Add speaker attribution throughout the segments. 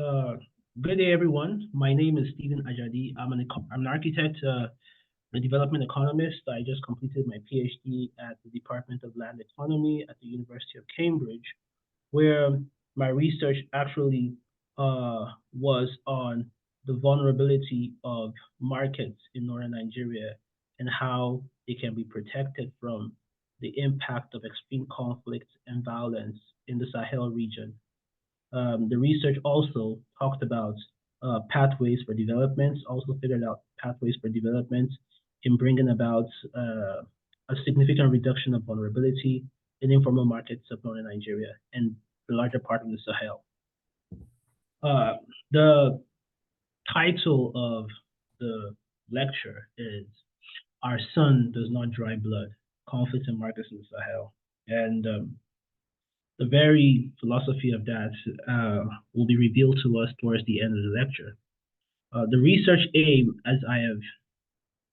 Speaker 1: Uh, Good day, everyone. My name is Stephen Ajadi. I'm an architect, a development economist. I just completed my PhD at the Department of Land Economy at the University of Cambridge, where my research actually was on the vulnerability of markets in northern Nigeria and how they can be protected from the impact of extreme conflicts and violence in the Sahel region. The research also talked about pathways for development, also figured out pathways for development in bringing about a significant reduction of vulnerability in informal markets of northern Nigeria and the larger part of the Sahel. The title of the lecture is Our Sun Does Not Dry Blood, Conflicts and Markets in the Sahel. And the very philosophy of that will be revealed to us towards the end of the lecture. The research aim, as I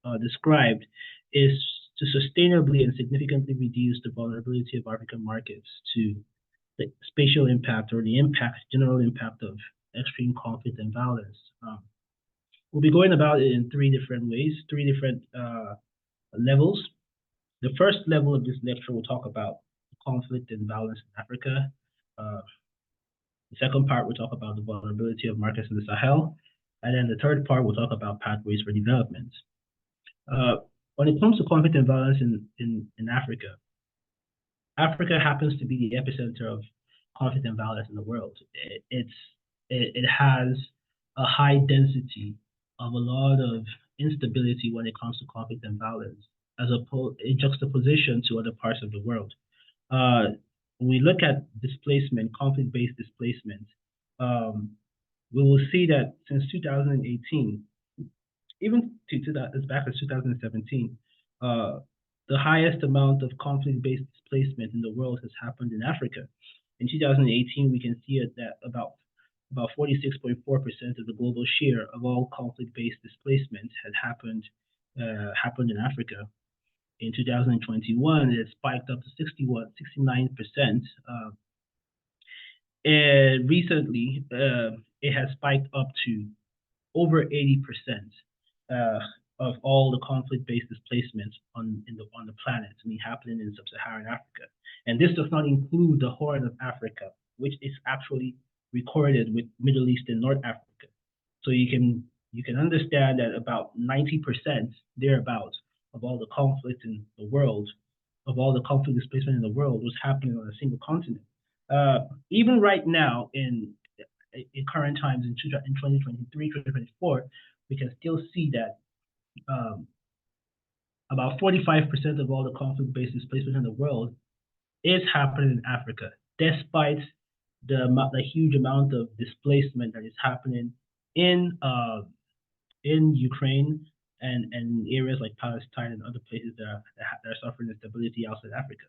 Speaker 1: have described, is to sustainably and significantly reduce the vulnerability of African markets to the spatial impact or the general impact of extreme conflict and violence. We'll be going about it in three different ways, three different levels. The first level of this lecture will talk about conflict and violence in Africa. The second part, we'll talk about the vulnerability of markets in the Sahel. And then the third part, we'll talk about pathways for development. When it comes to conflict and violence in Africa, Africa happens to be the epicenter of conflict and violence in the world. It has a high density of a lot of instability when it comes to conflict and violence, as in juxtaposition to other parts of the world. When we look at displacement, conflict-based displacement, we will see that since 2018, even as back as 2017, the highest amount of conflict-based displacement in the world has happened in Africa. In 2018, we can see that about 46.4% of the global share of all conflict-based displacement had happened in Africa. In 2021, it spiked up to 69%. And recently, it has spiked up to over 80% of all the conflict-based displacements on the planet, happening in sub-Saharan Africa. And this does not include the Horn of Africa, which is actually recorded with Middle East and North Africa. So you can understand that about 90% thereabouts of all the conflict in the world, of all the conflict displacement in the world, was happening on a single continent. Even right now, in current times, in 2023, 2024, we can still see that about 45% of all the conflict-based displacement in the world is happening in Africa, despite the huge amount of displacement that is happening in Ukraine and areas like Palestine and other places that are suffering instability outside Africa.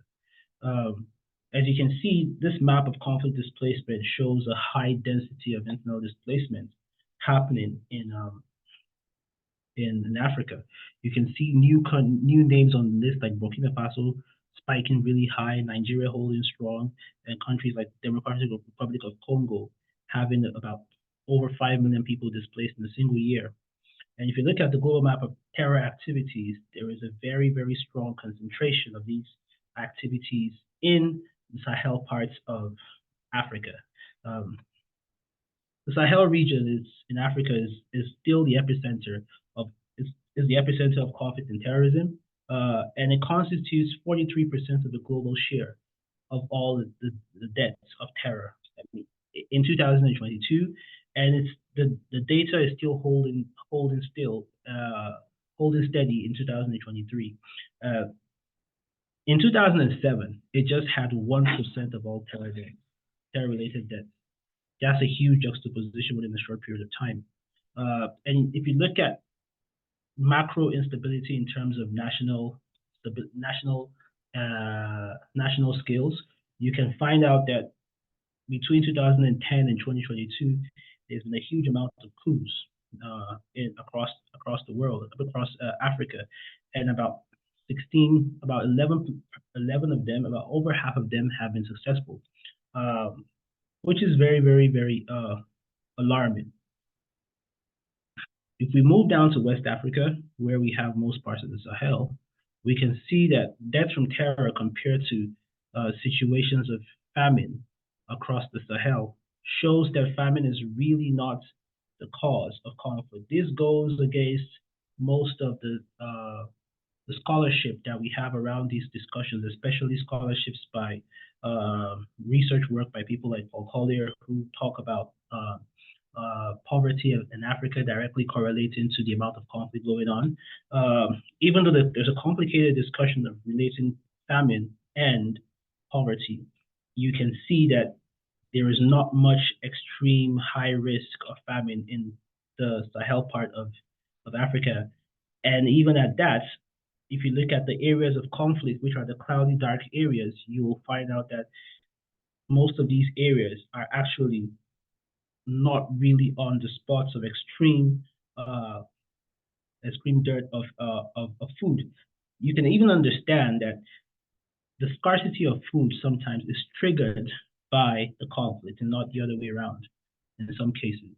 Speaker 1: As you can see, this map of conflict displacement shows a high density of internal displacement happening in Africa. You can see new names on the list like Burkina Faso spiking really high, Nigeria holding strong, and countries like Democratic Republic of Congo having about over 5 million people displaced in a single year. And if you look at the global map of terror activities, there is a very, very strong concentration of these activities in the Sahel parts of Africa. The Sahel region in Africa is still the epicenter of conflict and terrorism, and it constitutes 43% of the global share of all the deaths of terror in 2022, and it's the data is still holding steady in 2023. In 2007, it just had 1% of all terror-related deaths. That's a huge juxtaposition within a short period of time. And if you look at macro instability in terms of national scales, you can find out that between 2010 and 2022, there's been a huge amount of coups across the world, across Africa, and about 11 of them, about over half of them have been successful, which is very, very, very alarming. If we move down to West Africa, where we have most parts of the Sahel, we can see that deaths from terror compared to situations of famine across the Sahel shows that famine is really not the cause of conflict. This goes against most of the scholarship that we have around these discussions, especially scholarships by research work by people like Paul Collier, who talk about poverty in Africa directly correlating to the amount of conflict going on. Even though there's a complicated discussion of relating famine and poverty, you can see that there is not much extreme high risk of famine in the Sahel part of Africa. And even at that, if you look at the areas of conflict, which are the cloudy, dark areas, you will find out that most of these areas are actually not really on the spots of extreme dearth of food. You can even understand that the scarcity of food sometimes is triggered by the conflict and not the other way around in some cases.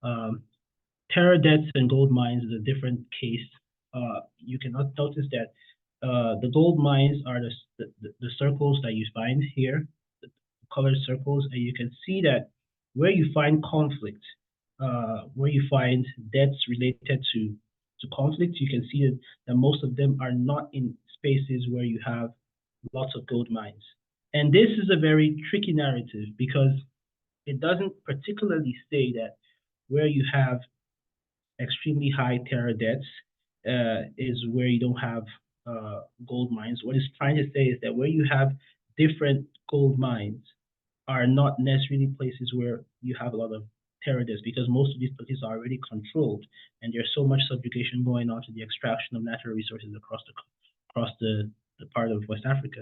Speaker 1: Um, Terror deaths and gold mines is a different case. You can notice that the gold mines are the circles that you find here, the colored circles, and you can see that where you find conflict, where you find deaths related to conflict, you can see that most of them are not in spaces where you have lots of gold mines. And this is a very tricky narrative because it doesn't particularly say that where you have extremely high terror deaths is where you don't have gold mines. What it's trying to say is that where you have different gold mines are not necessarily places where you have a lot of terror deaths because most of these places are already controlled and there's so much subjugation going on to the extraction of natural resources across the part of West Africa.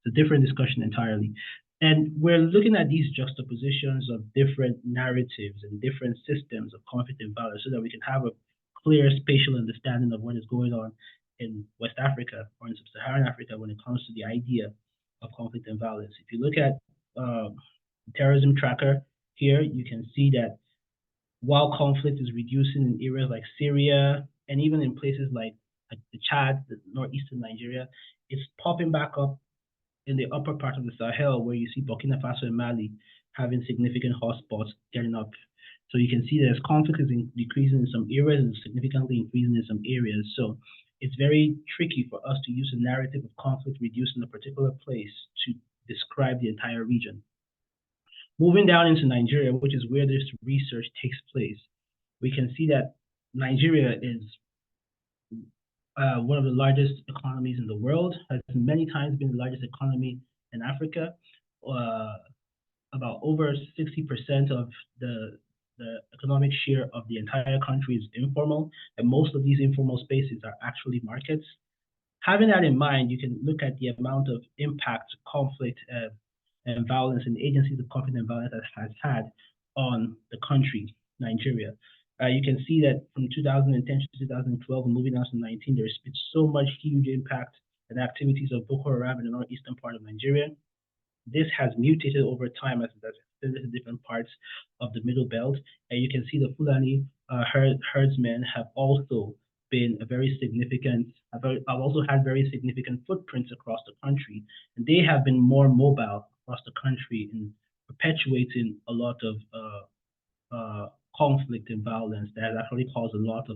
Speaker 1: It's a different discussion entirely. And we're looking at these juxtapositions of different narratives and different systems of conflict and violence so that we can have a clear spatial understanding of what is going on in West Africa or in Sub-Saharan Africa when it comes to the idea of conflict and violence. If you look at the terrorism tracker here, you can see that while conflict is reducing in areas like Syria and even in places like the Chad, the northeastern Nigeria, it's popping back up in the upper part of the Sahel where you see Burkina Faso and Mali having significant hotspots getting up. So you can see that as conflict is decreasing in some areas and significantly increasing in some areas. So it's very tricky for us to use a narrative of conflict reducing a particular place to describe the entire region. Moving down into Nigeria, which is where this research takes place, we can see that Nigeria is one of the largest economies in the world, has many times been the largest economy in Africa. About over 60% of the economic share of the entire country is informal, and most of these informal spaces are actually markets. Having that in mind, you can look at the amount of impact conflict and violence and agencies of conflict and violence has had on the country, Nigeria. You can see that from 2010 to 2012 and moving on to 19, there's been so much huge impact and activities of Boko Haram in the northeastern part of Nigeria. This has mutated over time as it has extended to different parts of the middle belt. And you can see the Fulani herdsmen have also been have also had very significant footprints across the country. And they have been more mobile across the country in perpetuating a lot of conflict and violence that has actually caused a lot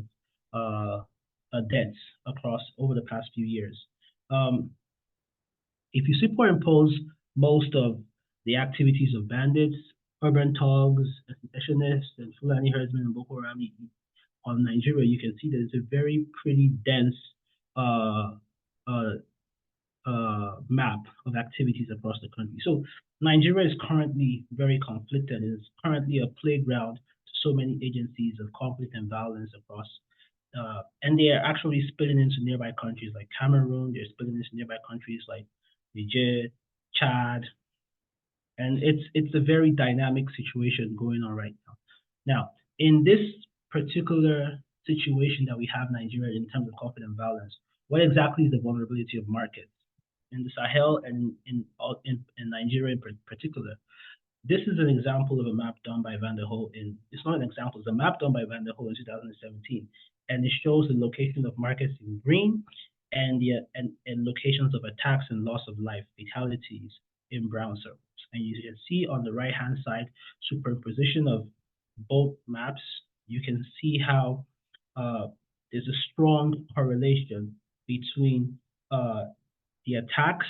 Speaker 1: of deaths across over the past few years. If you superimpose most of the activities of bandits, urban thugs, secessionists, and Fulani herdsmen and Boko Haram on Nigeria, you can see that it's a very pretty dense uh, uh, map of activities across the country. So Nigeria is currently very conflicted. It is currently a playground to so many agencies of conflict and violence across. And they are actually spilling into nearby countries like Cameroon. They're spilling into nearby countries like Niger, Chad, and it's a very dynamic situation going on right now. Now, in this particular situation that we have Nigeria in terms of conflict and violence, what exactly is the vulnerability of markets in the Sahel and in Nigeria in particular? This is an example of a map done by Van der Hoe it's not an example, it's a map done by Van der Hoe in 2017. And it shows the location of markets in green and and locations of attacks and loss of life, fatalities in brown circles. And you can see on the right hand side, superimposition of both maps, you can see how uh, there's a strong correlation between the attacks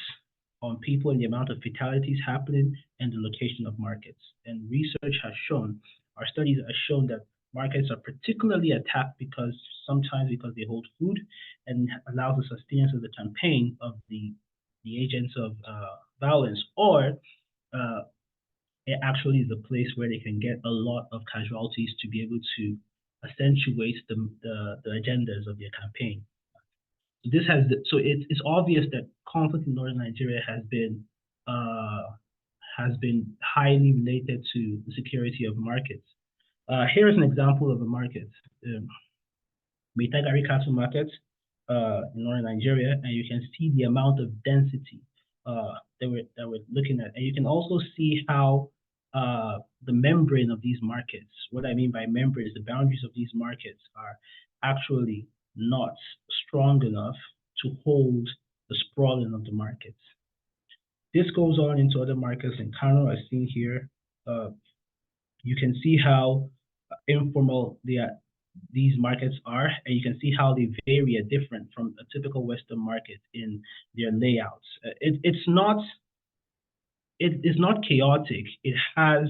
Speaker 1: on people and the amount of fatalities happening and the location of markets. And research has shown, our studies have shown that markets are particularly attacked because sometimes because they hold food and allows the sustenance of the campaign of the agents of violence, or uh, it actually is a place where they can get a lot of casualties to be able to accentuate the agendas of their campaign. This has so it's obvious that conflict in northern Nigeria uh, has been highly related to the security of markets. Here is an example of a market. Um, Maitagari cattle market in northern Nigeria, and you can see the amount of density that we're looking at, and you can also see how the membrane of these markets. What I mean by membrane is the boundaries of these markets are actually not strong enough to hold the sprawling of the markets. This goes on into other markets in Kano, as seen here. Uh, you can see how informal these markets are, and you can see how they vary and different from a typical Western market in their layouts. It is not chaotic. It has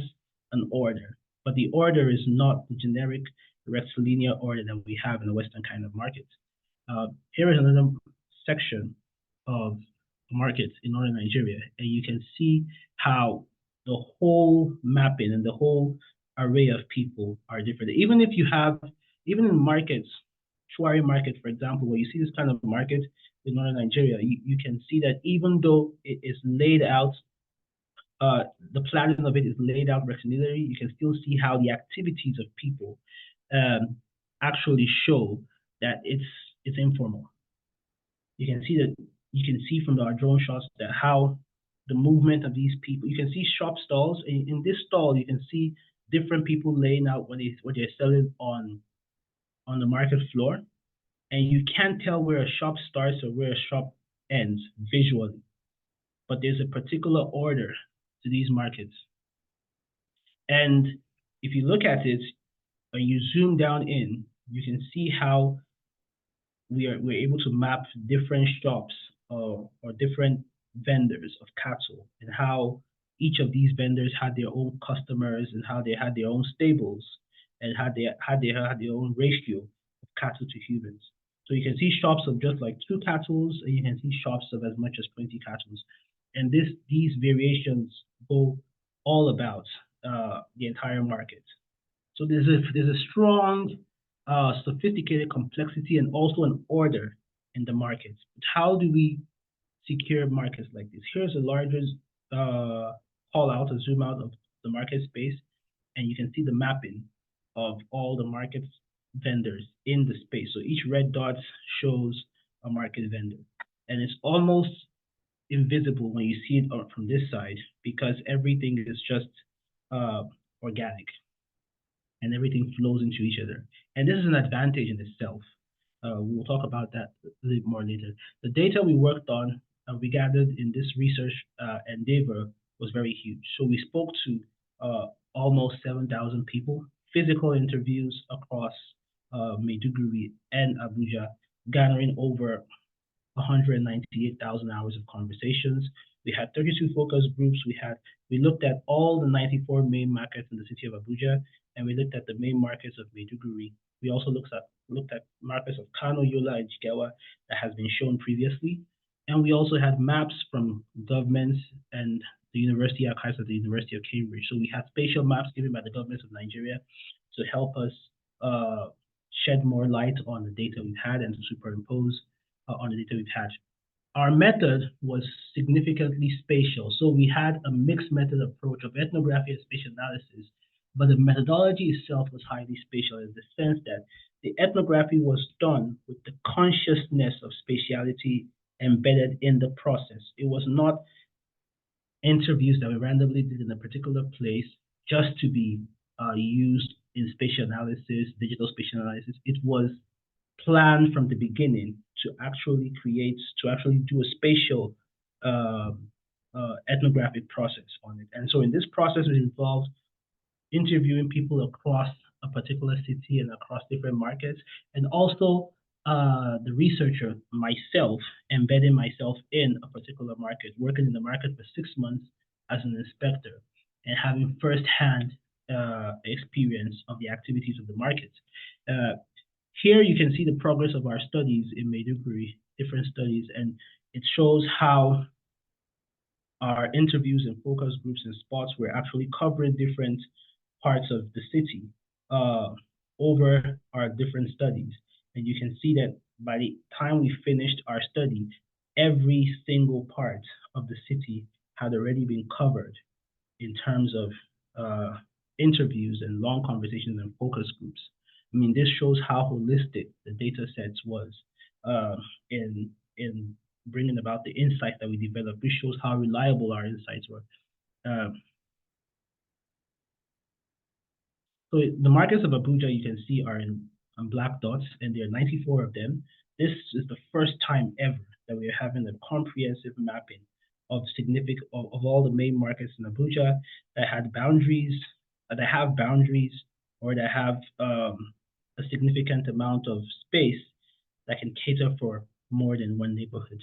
Speaker 1: an order, but the order is not the generic rectilinear order that we have in a Western kind of market. Here is another section of markets in northern Nigeria, and you can see how the whole mapping and the whole array of people are different. Even in markets, Shuari market, for example, where you see this kind of market in northern Nigeria, you can see that even though it is laid out, the planning of it is laid out rectilinearly, you can still see how the activities of people actually show that it's informal. You can see from our drone shots that how the movement of these people. You can see shop stalls. In this stall, you can see different people laying out what they're selling on the market floor, and you can't tell where a shop starts or where a shop ends visually. But there's a particular order to these markets, and if you look at it and you zoom down in, you can see how we're able to map different shops or different vendors of cattle and how each of these vendors had their own customers and how they had their own stables and had their own ratio of cattle to humans. So you can see shops of just like 2 cattle, and you can see shops of as much as 20 cattle. And these variations go all about the entire market. So there's a strong, sophisticated complexity and also an order in the markets. But how do we secure markets like this? Here's a larger call out, a zoom out of the market space, and you can see the mapping of all the market vendors in the space. So each red dot shows a market vendor, and it's almost invisible when you see it from this side because everything is just organic and everything flows into each other. And this is an advantage in itself. We will talk about that a little more later. The data we worked on, we gathered in this research endeavor was very huge. So we spoke to almost 7,000 people, physical interviews across Maiduguri and Abuja, gathering over 198,000 hours of conversations. We had 32 focus groups. We looked at all the 94 main markets in the city of Abuja, and we looked at the main markets of Maiduguri. We also looked at markets of Kano, Yola, and Jigawa that has been shown previously. And we also had maps from governments and the university archives at the University of Cambridge. So we had spatial maps given by the governments of Nigeria to help us shed more light on the data we've had and to superimpose on the data we've had. Our method was significantly spatial. So we had a mixed method approach of ethnography and spatial analysis, but the methodology itself was highly spatial in the sense that the ethnography was done with the consciousness of spatiality embedded in the process. It was not interviews that we randomly did in a particular place just to be used in spatial analysis, digital spatial analysis. It was planned from the beginning to actually do a spatial uh, ethnographic process on it. And so in this process, it involves interviewing people across a particular city and across different markets, and also the researcher, myself, embedding myself in a particular market, working in the market for 6 months as an inspector, and having firsthand experience of the activities of the market. Uh, Here you can see the progress of our studies in Maiduguri, different studies, and it shows how our interviews and focus groups and spots were actually covering different parts of the city uh, over our different studies. And you can see that by the time we finished our study, every single part of the city had already been covered in terms of interviews and long conversations and focus groups. I mean, this shows how holistic the data sets was uh, in bringing about the insights that we developed. This shows how reliable our insights were. Um, so the markets of Abuja you can see are in black dots, and there are 94 of them. This is the first time ever that we are having a comprehensive mapping of of all the main markets in Abuja that had boundaries, that have boundaries, or that have a significant amount of space that can cater for more than one neighborhood.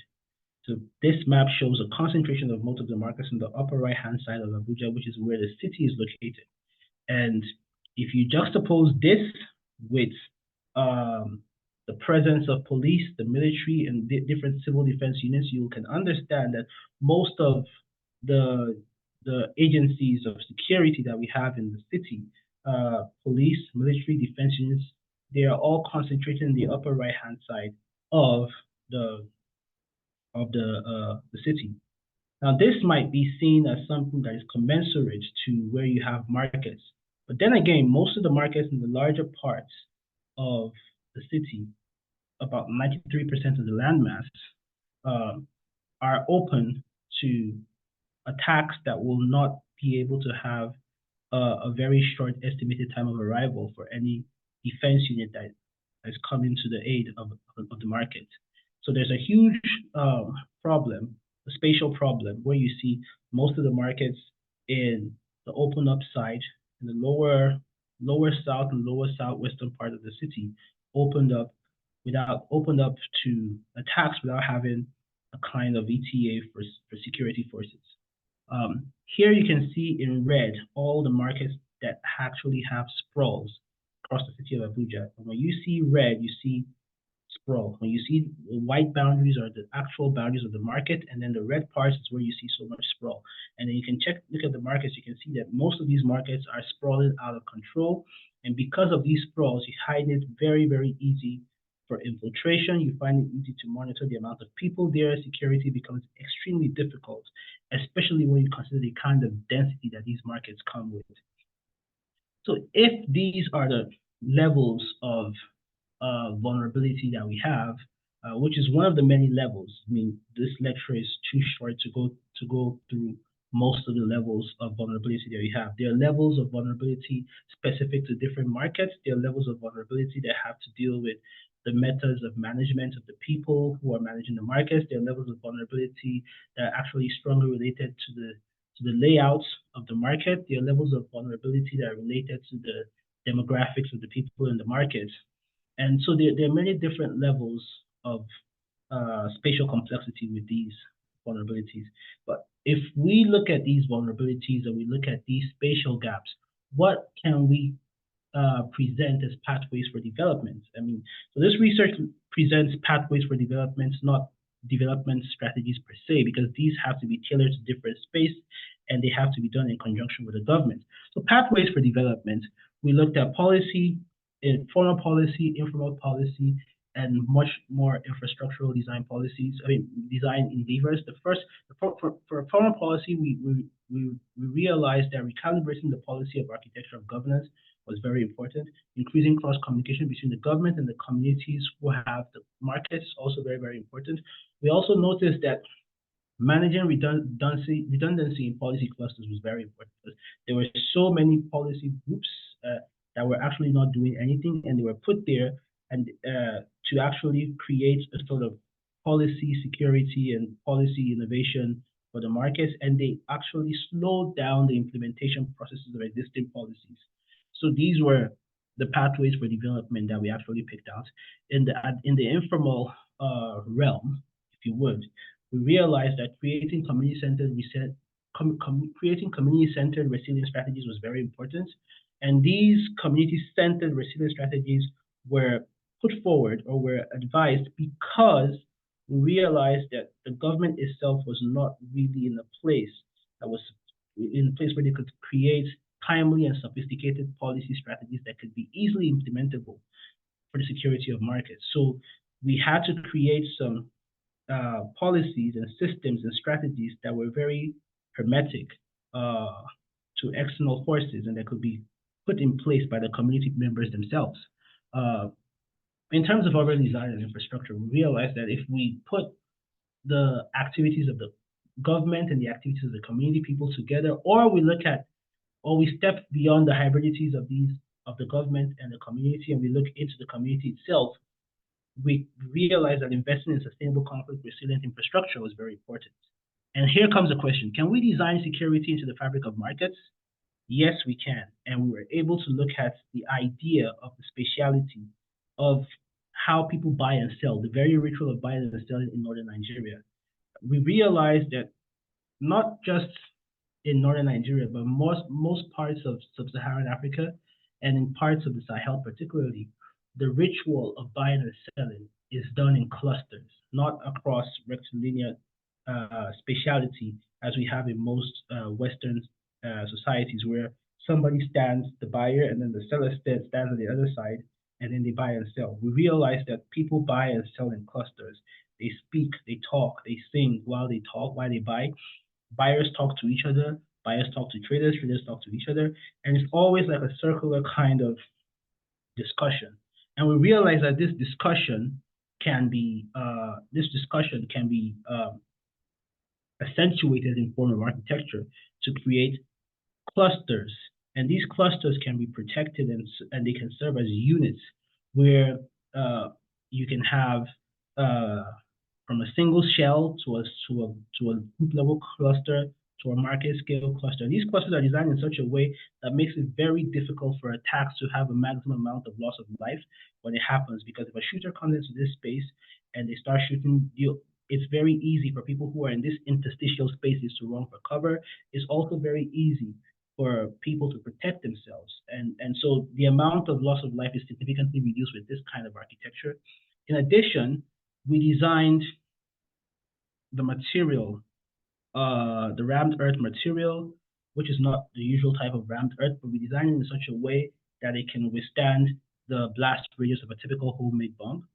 Speaker 1: So this map shows a concentration of most of the markets in the upper right-hand side of Abuja, which is where the city is located. And if you juxtapose this with the presence of police, the military, and different civil defense units, you can understand that most of the agencies of security that we have in the city, police, military, defense units, they are all concentrated in the upper right-hand side of the the city. Now, this might be seen as something that is commensurate to where you have markets. But then again, most of the markets in the larger parts of the city, about 93% of the landmass, um, are open to attacks that will not be able to have a very short estimated time of arrival for any defense unit that is coming to the aid of the market. So there's a huge problem, a spatial problem, where you see most of the markets in the open up side, in the lower south and lower southwestern part of the city, opened up to attacks without having a kind of ETA for security forces. Here you can see in red all the markets that actually have sprawls across the city of Abuja. And when you see red, you see sprawl. When you see the white boundaries are the actual boundaries of the market, and then the red parts is where you see so much sprawl. And then you can look at the markets, you can see that most of these markets are sprawling out of control. And because of these sprawls, you find it very, very easy for infiltration. You find it easy to monitor the amount of people there. Security becomes extremely difficult, especially when you consider the kind of density that these markets come with. So if these are the levels of vulnerability that we have, which is one of the many levels. I mean, this lecture is too short to go through most of the levels of vulnerability that we have. There are levels of vulnerability specific to different markets. There are levels of vulnerability that have to deal with the methods of management of the people who are managing the markets. There are levels of vulnerability that are actually strongly related to the layouts of the market. There are levels of vulnerability that are related to the demographics of the people in the markets. And so there are many different levels of spatial complexity with these vulnerabilities. But if we look at these vulnerabilities and we look at these spatial gaps, what can we present as pathways for development? I mean, so this research presents pathways for development, not development strategies per se, because these have to be tailored to different space and they have to be done in conjunction with the government. So pathways for development, we looked at policy, formal policy, informal policy, and much more infrastructural design policies. I mean, design endeavors. The first, for foreign policy, we realized that recalibrating the policy of architecture of governance was very important. Increasing cross communication between the government and the communities who have the markets also very, very important. We also noticed that Managing redundancy in policy clusters was very important because there were so many policy groups that were actually not doing anything, and they were put there and to actually create a sort of policy security and policy innovation for the markets, and they actually slowed down the implementation processes of existing policies. So these were the pathways for development that we actually picked out. In the informal realm, if you would, we realized that creating community-centered resilience strategies was very important. And these community-centered resilience strategies were put forward or were advised because we realized that the government itself was not really in a place where they could create timely and sophisticated policy strategies that could be easily implementable for the security of markets. So we had to create some policies and systems and strategies that were very hermetic to external forces and that could be put in place by the community members themselves. Uh, in terms of urban design and infrastructure, we realized that if we put the activities of the government and the activities of the community people together, or we step beyond the hybridities of the government and the community, and we look into the community itself, we realized that investing in sustainable conflict resilient infrastructure was very important. And here comes the question: can we design security into the fabric of markets? Yes, we can. And we were able to look at the idea of the spatiality of how people buy and sell, the very ritual of buying and selling in northern Nigeria. We realized that not just in northern Nigeria, but most parts of sub-Saharan Africa and in parts of the Sahel particularly, the ritual of buying and selling is done in clusters, not across rectilinear spatiality as we have in most Western societies where somebody stands, the buyer, and then the seller stands on the other side, and then they buy and sell. We realize that people buy and sell in clusters. They speak, they talk, they sing while they talk, while they buy. Buyers talk to each other, buyers talk to traders, traders talk to each other, and it's always like a circular kind of discussion. And we realize that this discussion can be accentuated in form of architecture to create clusters, and these clusters can be protected and they can serve as units where you can have from a single shell to a group level cluster to a market scale cluster. These clusters are designed in such a way that makes it very difficult for attacks to have a maximum amount of loss of life when it happens. Because if a shooter comes into this space and they start shooting you, it's very easy for people who are in this interstitial spaces to run for cover. It's also very easy for people to protect themselves. And so the amount of loss of life is significantly reduced with this kind of architecture. In addition, we designed the material, the rammed earth material, which is not the usual type of rammed earth, but we designed it in such a way that it can withstand the blast radius of a typical homemade bomb.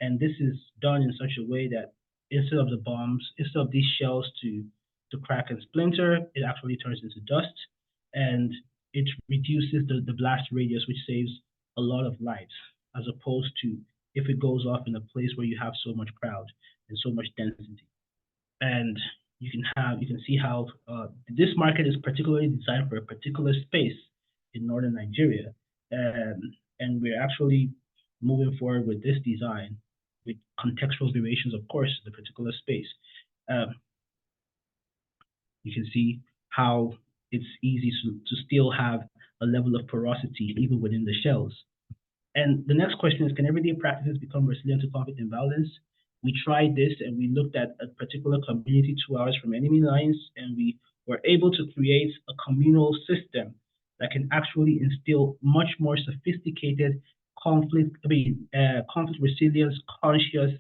Speaker 1: And this is done in such a way that instead of these shells to crack and splinter, it actually turns into dust, and it reduces the blast radius, which saves a lot of lives, as opposed to if it goes off in a place where you have so much crowd and so much density. And you can see how this market is particularly designed for a particular space in northern Nigeria, and we're actually moving forward with this design with contextual variations, of course, the particular space. You can see how it's easy to still have a level of porosity even within the shells. And the next question is, can everyday practices become resilient to conflict and violence? We tried this and we looked at a particular community 2 hours from enemy lines, and we were able to create a communal system that can actually instill much more sophisticated conflict resilience, conscious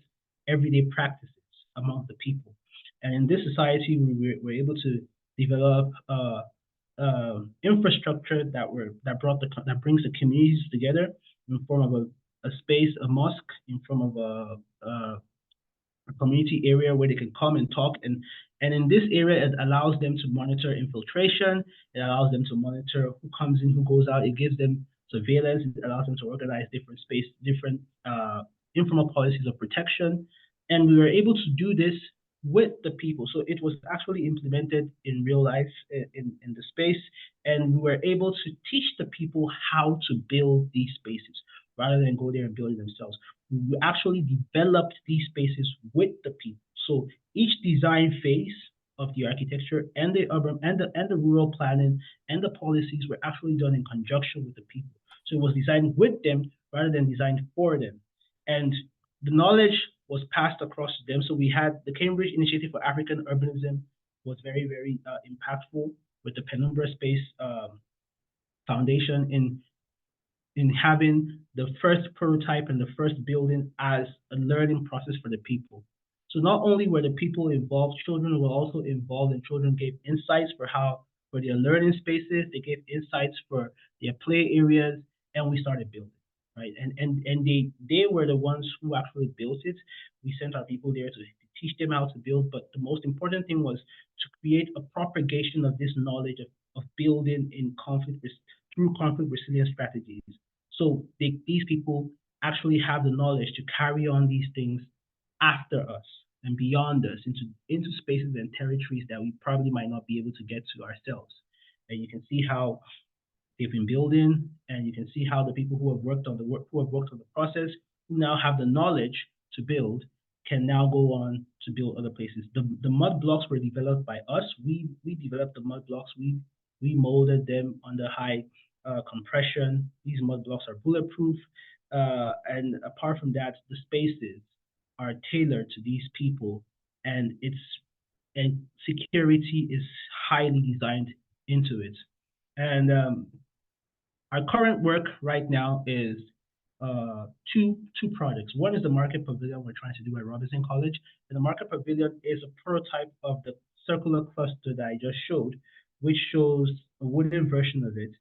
Speaker 1: everyday practices among the people. And in this society, we were able to develop infrastructure that brings the communities together in form of a space, a mosque, in form of a community area where they can come and talk. And in this area, it allows them to monitor infiltration. It allows them to monitor who comes in, who goes out. It gives them surveillance. It allows them to organize different informal policies of protection. And we were able to do this with the people. So it was actually implemented in real life in the space, and we were able to teach the people how to build these spaces rather than go there and build it themselves. We actually developed these spaces with the people. So each design phase of the architecture and the urban and the rural planning and the policies were actually done in conjunction with the people. So it was designed with them rather than designed for them. And the knowledge was passed across to them. So we had the Cambridge Initiative for African Urbanism was very, very impactful with the Penumbra Space Foundation in having the first prototype and the first building as a learning process for the people. So not only were the people involved, children were also involved, and children gave insights for their learning spaces, they gave insights for their play areas, and we started building. Right. And they were the ones who actually built it. We sent our people there to teach them how to build, but the most important thing was to create a propagation of this knowledge of building in through conflict resilience strategies. So these people actually have the knowledge to carry on these things after us and beyond us into spaces and territories that we probably might not be able to get to ourselves. And you can see how they've been building, and you can see how the people who have worked on the work, who have worked on the process, who now have the knowledge to build, can now go on to build other places. The mud blocks were developed by us. We developed the mud blocks. We molded them under high compression. These mud blocks are bulletproof, and apart from that, the spaces are tailored to these people, and security is highly designed into it. And our current work right now is two projects. One is the Market Pavilion we're trying to do at Robinson College, and the Market Pavilion is a prototype of the circular cluster that I just showed, which shows a wooden version of it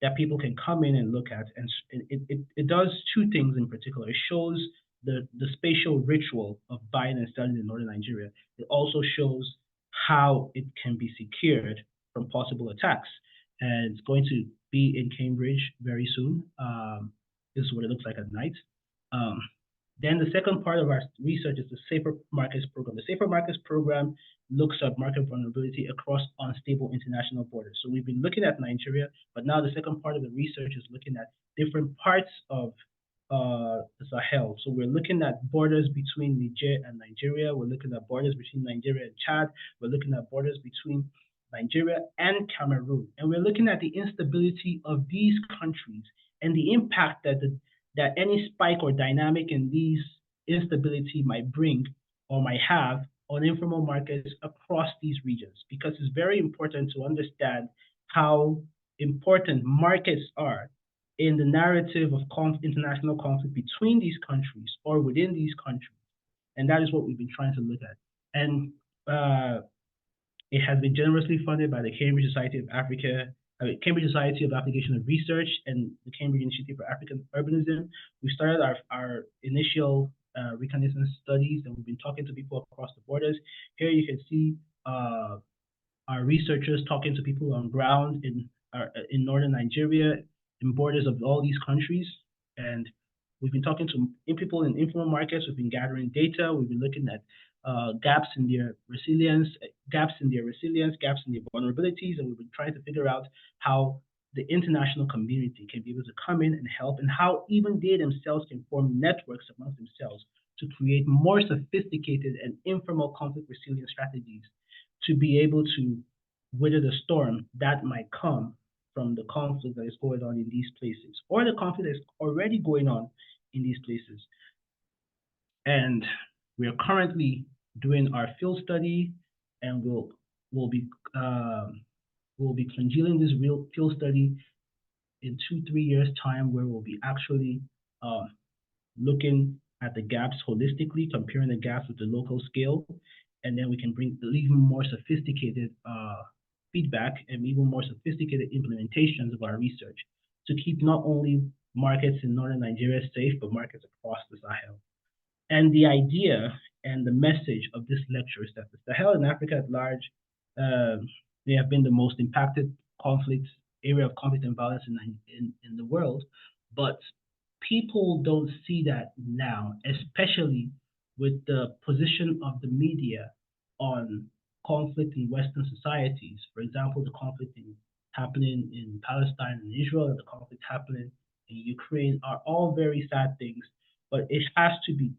Speaker 1: that people can come in and look at. And it does two things in particular. It shows the spatial ritual of buying and selling in northern Nigeria. It also shows how it can be secured from possible attacks. And it's going to be in Cambridge very soon. This is what it looks like at night. Um, then the second part of our research is the Safer Markets Program. The Safer Markets Program looks at market vulnerability across unstable international borders. So we've been looking at Nigeria, but now the second part of the research is looking at different parts of the Sahel. So we're looking at borders between Niger and Nigeria. We're looking at borders between Nigeria and Chad. We're looking at borders between Nigeria and Cameroon. And we're looking at the instability of these countries and the impact that any spike or dynamic in these instability might bring or might have on informal markets across these regions, because it's very important to understand how important markets are in the narrative of international conflict between these countries or within these countries. And that is what we've been trying to look at. And it has been generously funded by the Cambridge Society of Cambridge Society of Application of Research and the Cambridge Initiative for African Urbanism. We started our initial reconnaissance studies, and we've been talking to people across the borders. Here you can see our researchers talking to people on ground in northern Nigeria, in borders of all these countries. And we've been talking to people in informal markets. We've been gathering data. We've been looking at gaps in their resilience, gaps in their vulnerabilities, and we've been trying to figure out how the international community can be able to come in and help, and how even they themselves can form networks amongst themselves to create more sophisticated and informal conflict resilience strategies to be able to weather the storm that might come from the conflict that is going on in these places, or the conflict that is already going on in these places. And we are currently doing our field study, and we'll be congealing this real field study in 2-3 years time, where we'll be actually looking at the gaps holistically, comparing the gaps with the local scale, and then we can bring even more sophisticated feedback and even more sophisticated implementations of our research to keep not only markets in northern Nigeria safe, but markets across the Sahel. And the idea and the message of this lecture is that the Sahel and Africa at large, they have been the most impacted area of conflict and violence in the world, but people don't see that now, especially with the position of the media on conflict in Western societies. For example, the conflict happening in Palestine and Israel, and the conflict happening in Ukraine are all very sad things. But it has to be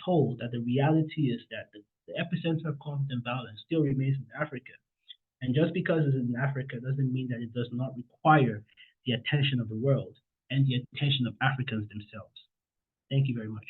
Speaker 1: told that the reality is that the epicenter of conflict and violence still remains in Africa. And just because it's in Africa doesn't mean that it does not require the attention of the world and the attention of Africans themselves. Thank you very much.